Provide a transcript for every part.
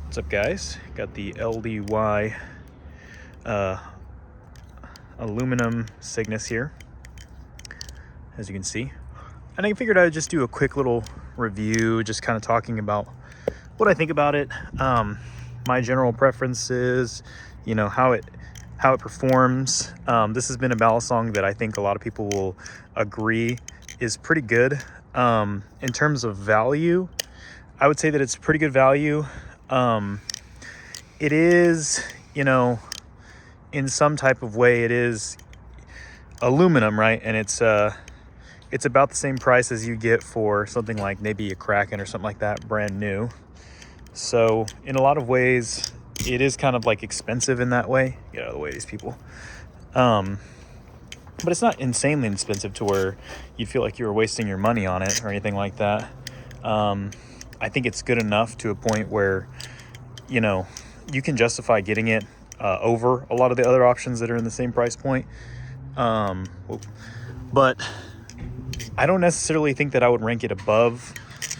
What's up, guys? Got the LDY Aluminum Cygnus here, as you can see. And I figured I'd just do a quick little review, just kind of talking about what I think about it, my general preferences, how it performs. This has been a ballast song that I think a lot of people will agree is pretty good. In terms of value, I would say that it's pretty good value. It is, in some type of way, it is aluminum, right? And it's about the same price as you get for something like maybe a Kraken or something like that, brand new. So in a lot of ways, it is kind of like expensive in that way. Get out of the way, these people. But it's not insanely expensive to where you'd feel like you were wasting your money on it or anything like that. I think it's good enough to a point where, you can justify getting it over a lot of the other options that are in the same price point. But I don't necessarily think that I would rank it above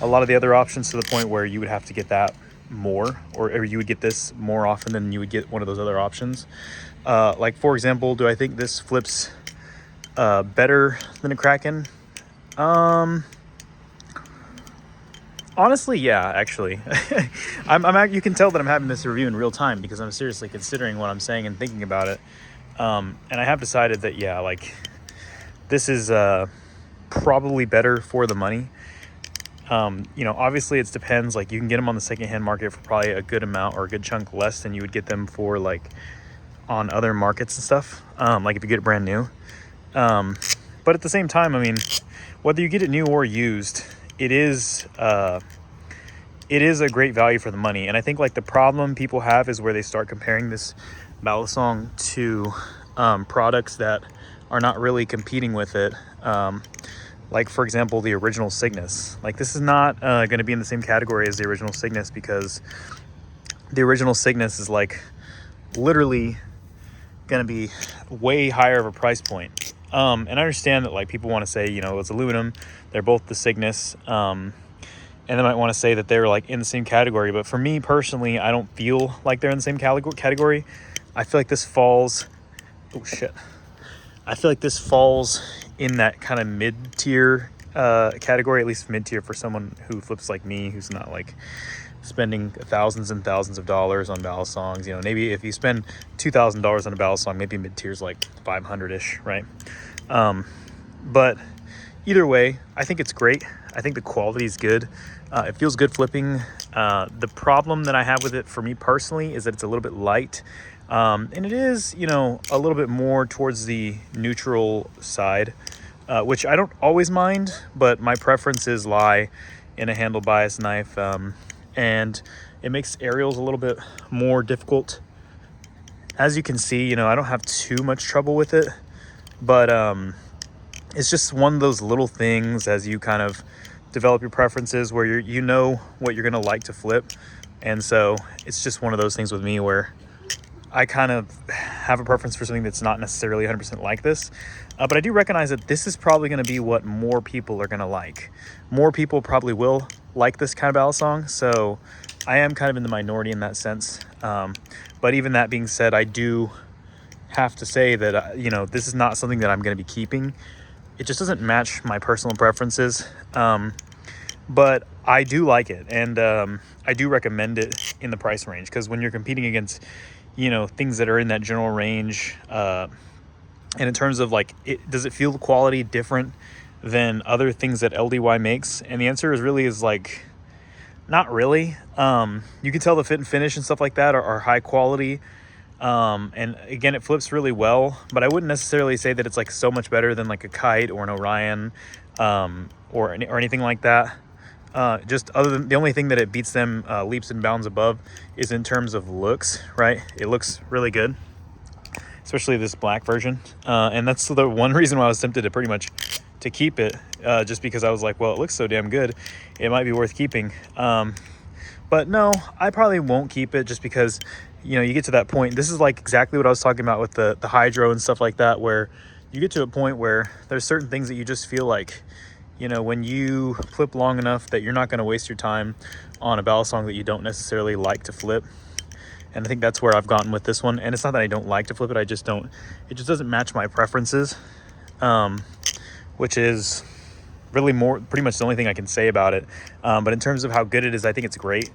a lot of the other options to the point where you would have to get that more, or you would get this more often than you would get one of those other options. Like, for example, do I think this flips better than a Kraken? Honestly, yeah, actually. You can tell that I'm having this review in real time because I'm seriously considering what I'm saying and thinking about it. And I have decided that, yeah, like, this is probably better for the money. Obviously it depends. Like, you can get them on the secondhand market for probably a good amount or a good chunk less than you would get them for, like, on other markets and stuff. Like if you get it brand new. But at the same time, I mean, whether you get it new or used, it is a great value for the money. And I think, like, the problem people have is where they start comparing this ballast song to products that are not really competing with it. Like, for example, the original Cygnus. Like, this is not going to be in the same category as the original Cygnus, because the original Cygnus is, like, literally going to be way higher of a price point. And I understand that, like, people want to say, it's aluminum. They're both the Cygnus. And they might want to say that they're, like, in the same category. But for me personally, I don't feel like they're in the same category. I feel like this falls... Oh, shit. I feel like this falls in that kind of mid-tier category, at least mid-tier for someone who flips like me, who's not, like, spending thousands and thousands of dollars on ballast songs. Maybe if you spend $2,000 on a ballast song, maybe mid-tier's like 500-ish, right? But either way, I think it's great. I think the quality is good. It feels good flipping. The problem that I have with it, for me personally, is that it's a little bit light. And it is, a little bit more towards the neutral side, which I don't always mind, but my preferences lie in a handle bias knife. And it makes aerials a little bit more difficult. As you can see, I don't have too much trouble with it, but it's just one of those little things as you kind of develop your preferences where you know what you're gonna like to flip. And so it's just one of those things with me where I kind of have a preference for something that's not necessarily 100% like this. But I do recognize that this is probably going to be what more people are going to like. More people probably will like this kind of ballast song. So I am kind of in the minority in that sense. But even that being said, I do have to say that, this is not something that I'm going to be keeping. It just doesn't match my personal preferences. But I do like it. And I do recommend it in the price range. Because when you're competing against, things that are in that general range, and in terms of, like, does it feel the quality different than other things that LDY makes? And the answer is like, not really. You can tell the fit and finish and stuff like that are high quality. And again, it flips really well, but I wouldn't necessarily say that it's, like, so much better than, like, a Kite or an Orion, or anything like that. Just other than the only thing that it beats them leaps and bounds above is in terms of looks, right? It looks really good, especially this black version. And that's the one reason why I was tempted to pretty much to keep it, just because I was like, well, it looks so damn good, it might be worth keeping. But no, I probably won't keep it, just because, you get to that point. This is like exactly what I was talking about with the hydro and stuff like that, where you get to a point where there's certain things that you just feel like, You know, when you flip long enough that you're not going to waste your time on a ballast song that you don't necessarily like to flip. And I think that's where I've gotten with this one. And it's not that I don't like to flip it, it just doesn't match my preferences, which is really pretty much the only thing I can say about it. But in terms of how good it is, I think it's great.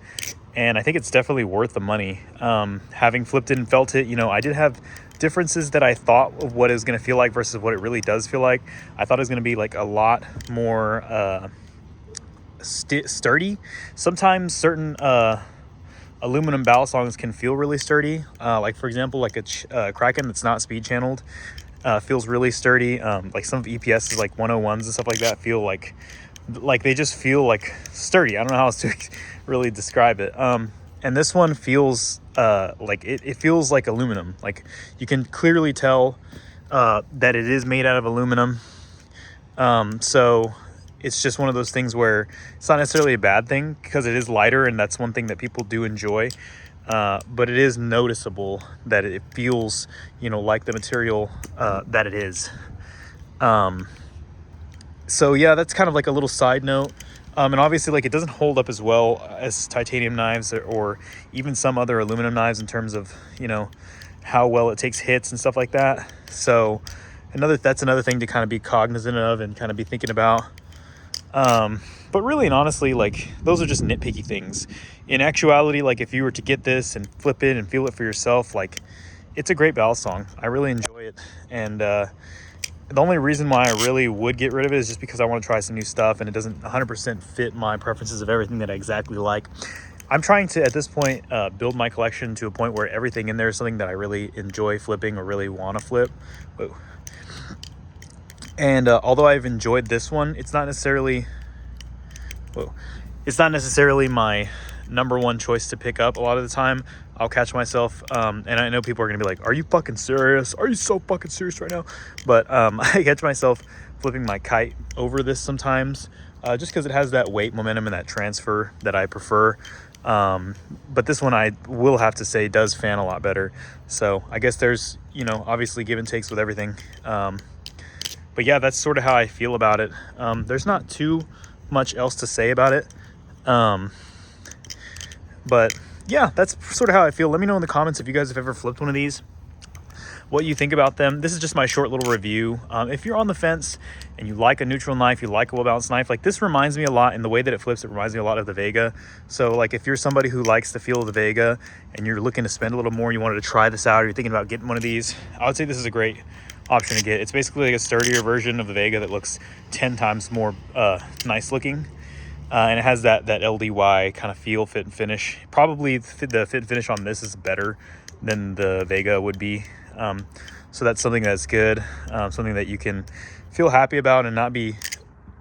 And I think it's definitely worth the money. Having flipped it and felt it, you know, I did have differences that I thought of what it was going to feel like versus what it really does feel like. I thought it was going to be like a lot more sturdy. Sometimes certain aluminum ballast songs can feel really sturdy. Like for example, like a Kraken that's not speed channeled feels really sturdy. Like some of EPS's like 101s and stuff like that feel like they just feel like sturdy. I don't know how else to really describe it. And this one feels like it feels like aluminum. Like you can clearly tell that it is made out of aluminum. So it's just one of those things where it's not necessarily a bad thing because it is lighter, and that's one thing that people do enjoy. But it is noticeable that it feels, you know, like the material that it is. So yeah, that's kind of like a little side note. And obviously, like, it doesn't hold up as well as titanium knives or even some other aluminum knives in terms of, you know, how well it takes hits and stuff like that. So that's another thing to kind of be cognizant of and kind of be thinking about. But really and honestly, like, those are just nitpicky things. In actuality, like, if you were to get this and flip it and feel it for yourself, like, it's a great ballast song. I really enjoy it. And the only reason why I really would get rid of it is just because I want to try some new stuff, and it doesn't 100% fit my preferences of everything that I exactly like. I'm trying to, at this point, build my collection to a point where everything in there is something that I really enjoy flipping or really want to flip. Whoa. And although I've enjoyed this one, it's not necessarily my number one choice to pick up. A lot of the time I'll catch myself, and I know people are gonna be like, are you fucking serious? Are you so fucking serious right now? But I catch myself flipping my kite over this sometimes, just because it has that weight, momentum, and that transfer that I prefer. But this one, I will have to say, does fan a lot better. So I guess there's, you know, obviously give and takes with everything. But yeah, that's sort of how I feel about it. There's not too much else to say about it. But yeah, that's sort of how I feel. Let me know in the comments if you guys have ever flipped one of these, what you think about them. This is just my short little review. If you're on the fence and you like a neutral knife, you like a well-balanced knife, like this reminds me a lot, in the way that it flips, it reminds me a lot of the Vega. So like if you're somebody who likes the feel of the Vega and you're looking to spend a little more, you wanted to try this out, or you're thinking about getting one of these, I would say this is a great option to get. It's basically like a sturdier version of the Vega that looks 10 times more nice looking. And it has that LDY kind of feel, fit, and finish. Probably the fit and finish on this is better than the Vega would be. So that's something that's good, something that you can feel happy about and not be,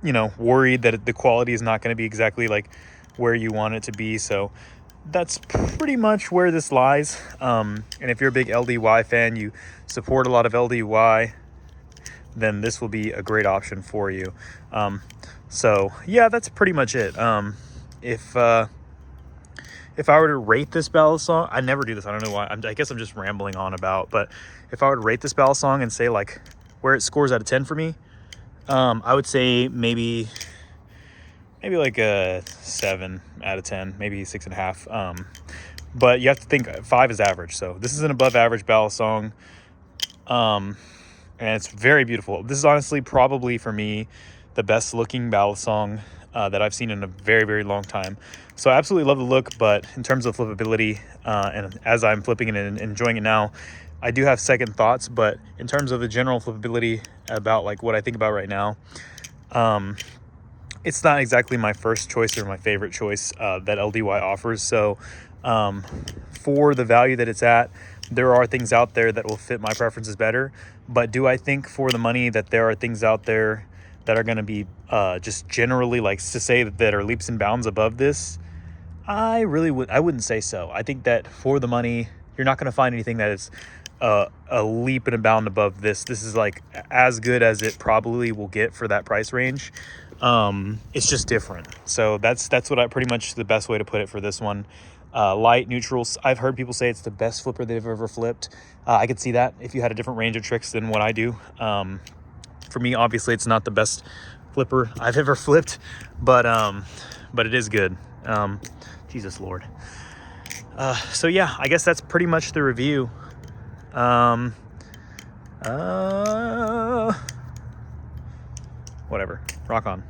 you know, worried that the quality is not going to be exactly like where you want it to be. So that's pretty much where this lies. And if you're a big LDY fan, you support a lot of LDY, then this will be a great option for you. So yeah, that's pretty much it. If I were to rate this ballast song, I never do this, I don't know why, I guess I'm just rambling on about, but if I were to rate this ballast song and say like where it scores out of 10 for me, I would say maybe like a 7 out of 10, maybe 6.5. But you have to think 5 is average, so this is an above average ballast song. And it's very beautiful. This is honestly probably for me the best looking ballast song that I've seen in a very, very long time. So I absolutely love the look, but in terms of flippability, and as I'm flipping it and enjoying it now, I do have second thoughts. But in terms of the general flippability, about like what I think about right now, it's not exactly my first choice or my favorite choice that LDY offers. So for the value that it's at, there are things out there that will fit my preferences better. But do I think for the money that there are things out there that are going to be just generally, like, to say that are leaps and bounds above this? I wouldn't say so. I think that for the money, you're not going to find anything that is a leap and a bound above this. This is like as good as it probably will get for that price range. It's just different. So that's what pretty much the best way to put it for this one. Light, neutrals. I've heard people say it's the best flipper they've ever flipped. I could see that if you had a different range of tricks than what I do. For me, obviously, it's not the best flipper I've ever flipped, but it is good. Jesus Lord. So yeah, I guess that's pretty much the review. Whatever. Rock on.